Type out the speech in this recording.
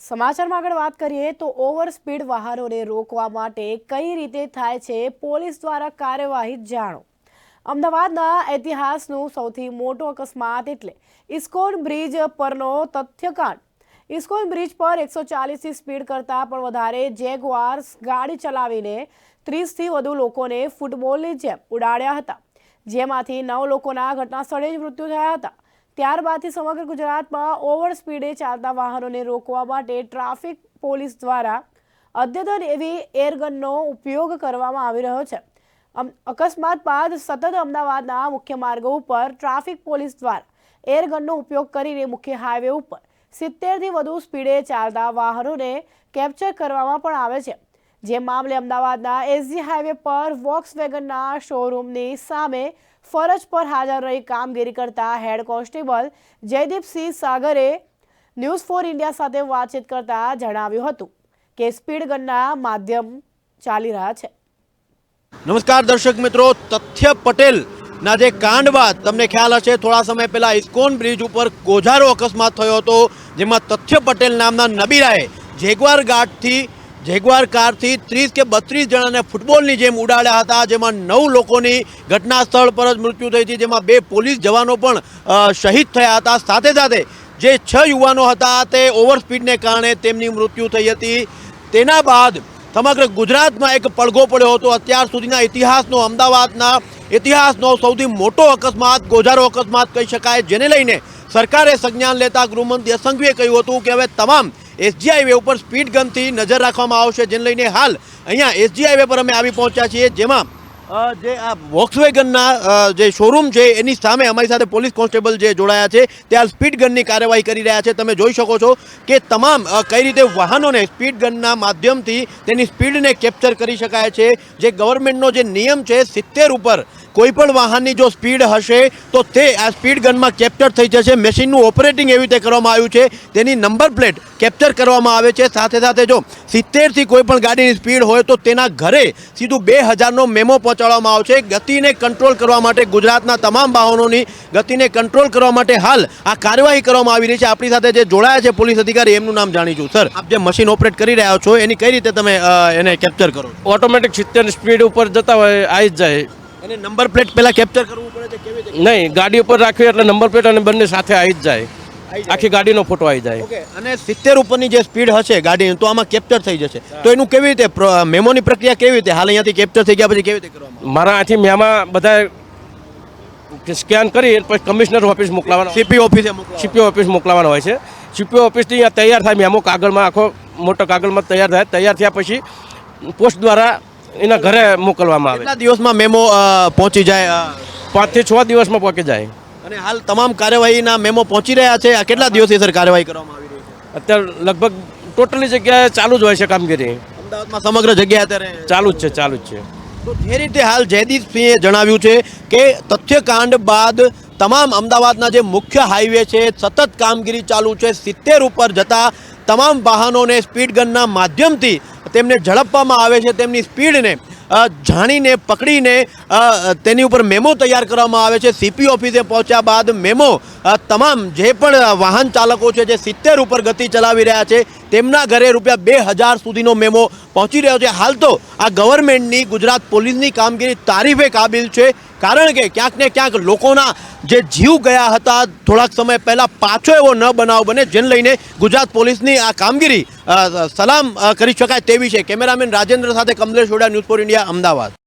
સમાચારમાં આગળ વાત કરીએ તો ઓવર સ્પીડ વાહનોને રોકવા માટે કઈ રીતે થાય છે પોલીસ દ્વારા કાર્યવાહી જાણો। અમદાવાદના ઇતિહાસનું સૌથી મોટો અકસ્માત એટલે ઇસ્કોન બ્રિજ પરનો તથ્યકાંડ। ઇસ્કોન બ્રિજ પર 140ની સ્પીડ કરતાં પણ વધારે જેગુઆર ગાડી ચલાવીને 30થી વધુ લોકોને ફૂટબોલની જેમ ઉડાડ્યા હતા, જેમાંથી 9 લોકોના ઘટનાસ્થળે જ મૃત્યુ થયા હતા। ત્યારબાદથી સમગ્ર ગુજરાતમાં ઓવર સ્પીડે ચાલતા વાહનોને રોકવા માટે ટ્રાફિક પોલીસ દ્વારા અદ્યતન એવી એરગનનો ઉપયોગ કરવામાં આવી રહ્યો છે। અકસ્માત બાદ સતત અમદાવાદના મુખ્ય માર્ગો ઉપર ટ્રાફિક પોલીસ દ્વારા એરગનનો ઉપયોગ કરીને મુખ્ય હાઈવે ઉપર 70થી વધુ સ્પીડે ચાલતા વાહનોને કેપ્ચર કરવામાં પણ આવે છે। જે મામલે અમદાવાદના એસજી હાઈવે પર વોક્સવેગનના શોરૂમની સામે ફરજ પર હાજર રહી કામગીરી કરતા હેડ કોન્સ્ટેબલ જયદીપસિંહ સાગરે ન્યૂઝ 4 ઇન્ડિયા સાથે વાતચીત કરતા જણાવ્યું હતું કે સ્પીડ ગનના માધ્યમ ચાલી રહ્યા છે। નમસ્કાર દર્શક મિત્રો, તથ્ય પટેલના જે કાંડ બાદ તમને ખ્યાલ હશે થોડા સમય પહેલા ઇસ્કોન બ્રિજ ઉપર ગોઝારો અકસ્માત થયો હતો, જેમાં તથ્ય પટેલ નામના નબીરાએ જેગવાર કારથી 30 કે 32 જણાને ફૂટબોલની જેમ ઉડાડ્યા હતા, જેમાં 9 લોકોની ઘટના સ્થળ પર જ મૃત્યુ થઈ હતી, જેમાં 2 પોલીસ જવાનો પણ શહીદ થયા હતા। સાથે સાથે જે 6 યુવાનો હતા તે ઓવર સ્પીડને કારણે તેમની મૃત્યુ થઈ હતી। તેના બાદ સમગ્ર ગુજરાતમાં એક પડઘો પડ્યો હતો। અત્યાર સુધીના ઇતિહાસનો, અમદાવાદના ઇતિહાસનો સૌથી મોટો અકસ્માત, ગોઝારો અકસ્માત કહી શકાય, જેને લઈને સરકારે સંજ્ઞાન લેતા ગૃહમંત્રી સંઘવીએ કહ્યું હતું કે હવે તમામ એસજી હાઈવે ઉપર સ્પીડ ગનથી નજર રાખવામાં આવશે, જેને લઈને હાલ અહીંયા એસજી હાઈવે પર અમે આવી પહોંચ્યા છીએ, જેમાં જે આ વોક્સવેગનના જે શોરૂમ છે એની સામે અમારી સાથે પોલીસ કોન્સ્ટેબલ જે જોડાયા છે તે હાલ સ્પીડ ગનની કાર્યવાહી કરી રહ્યા છે। તમે જોઈ શકો છો કે તમામ કઈ રીતે વાહનોને સ્પીડ ગનના માધ્યમથી તેની સ્પીડને કેપ્ચર કરી શકાય છે। જે ગવર્મેન્ટનો જે નિયમ છે 70 ઉપર કોઈ પણ વાહનની જો સ્પીડ હશે તો તે આ સ્પીડ ગનમાં કેપ્ચર થઈ જશે। મશીનનું ઓપરેટિંગ એવી રીતે કરવામાં આવ્યું છે, તેની નંબર પ્લેટ કેપ્ચર કરવામાં આવે છે। સાથે સાથે જો 70થી કોઈ પણ ગાડીની સ્પીડ હોય તો તેના ઘરે સીધું 2000નો મેમો પહોંચાડવામાં આવશે। ગતિને કંટ્રોલ કરવા માટે, ગુજરાતના તમામ વાહનોની ગતિને કંટ્રોલ કરવા માટે હાલ આ કાર્યવાહી કરવામાં આવી રહી છે। આપણી સાથે જે જોડાયા છે પોલીસ અધિકારી, એમનું નામ જાણીશું। સર, આપ જે મશીન ઓપરેટ કરી રહ્યા છો એની કઈ રીતે તમે એને કેપ્ચર કરો? ઓટોમેટિક 70 સ્પીડ ઉપર જતા હોય આવી જ જાય। અને નંબર પ્લેટ પહેલા કેપ્ચર કરવું પડે છે, કેવી રીતે? નહીં, ગાડી ઉપર રાખવી એટલે નંબર પ્લેટ અને બંને સાથે આવી જ જાય, આખી ગાડીનો ફોટો આવી જાય। ઓકે, અને 70 ઉપરની જે સ્પીડ હશે ગાડીની તો આમાં કેપ્ચર થઈ જશે, તો એનું કેવી રીતે મેમોની પ્રક્રિયા કેવી રીતે? હાલ અહીંયાથી કેપ્ચર થઈ ગયા પછી કેવી રીતે કરવામાં? મારા અહીંથી મેમાં બધા સ્કેન કરી પછી કમિશનર ઓફિસ મોકલાવાનો, સીપી ઓફિસ મોકલાવાનો હોય છે। સીપી ઓફિસથી અહીંયા તૈયાર થાય મેમો, કાગળમાં આખો મોટો કાગળમાં તૈયાર થાય। તૈયાર થયા પછી પોસ્ટ દ્વારા એના ઘરે મોકલવામાં આવે। કેટલા દિવસમાં મેમો પહોંચી જાય? 5 થી 6 દિવસમાં પહોંચી જાય। અને હાલ તમામ કાર્યવાહીના મેમો પહોંચી રહ્યા છે? આ કેટલા દિવસથી સર કાર્યવાહી કરવામાં આવી રહી છે? અત્યારે લગભગ ટોટલી જગ્યાએ ચાલુ જ હોય છે કામગીરી, અમદાવાદમાં સમગ્ર જગ્યાએ અત્યારે ચાલુ જ છે। તો જે રીતે હાલ જયદીપસિંહે જણાવ્યું છે કે તથ્યકાંડ બાદ તમામ અમદાવાદના જે મુખ્ય હાઈવે છે સતત કામગીરી ચાલુ છે। 70 ઉપર જતા તમામ વાહનોને સ્પીડ ગનના માધ્યમથી તેમને ઝડપવામાં આવે છે, તેમની સ્પીડને જાણીને પકડીને તેની ઉપર મેમો તૈયાર કરવામાં આવે છે। સીપી ઓફિસે પહોંચ્યા બાદ મેમો તમામ જે પણ વાહન ચાલકો છે જે 70 ઉપર ગતિ ચલાવી રહ્યા છે તેમના ઘરે ₹2000 સુધીનો મેમો પહોંચી રહ્યો છે। હાલ તો આ ગવર્મેન્ટની, ગુજરાત પોલીસની કામગીરી તારીફે કાબિલ છે, કારણ કે ક્યાંક ને ક્યાંક લોકોના જે જીવ ગયા હતા થોડાક સમય પહેલાં પાછો એવો ન બનાવ બને, જેને લઈને ગુજરાત પોલીસની આ કામગીરી સલામ કરી શકાય તેવી છે। કેમેરામેન રાજેન્દ્ર સાથે કમલેશ ઓડા, ન્યૂઝ 4 ઇન્ડિયા, અમદાવાદ।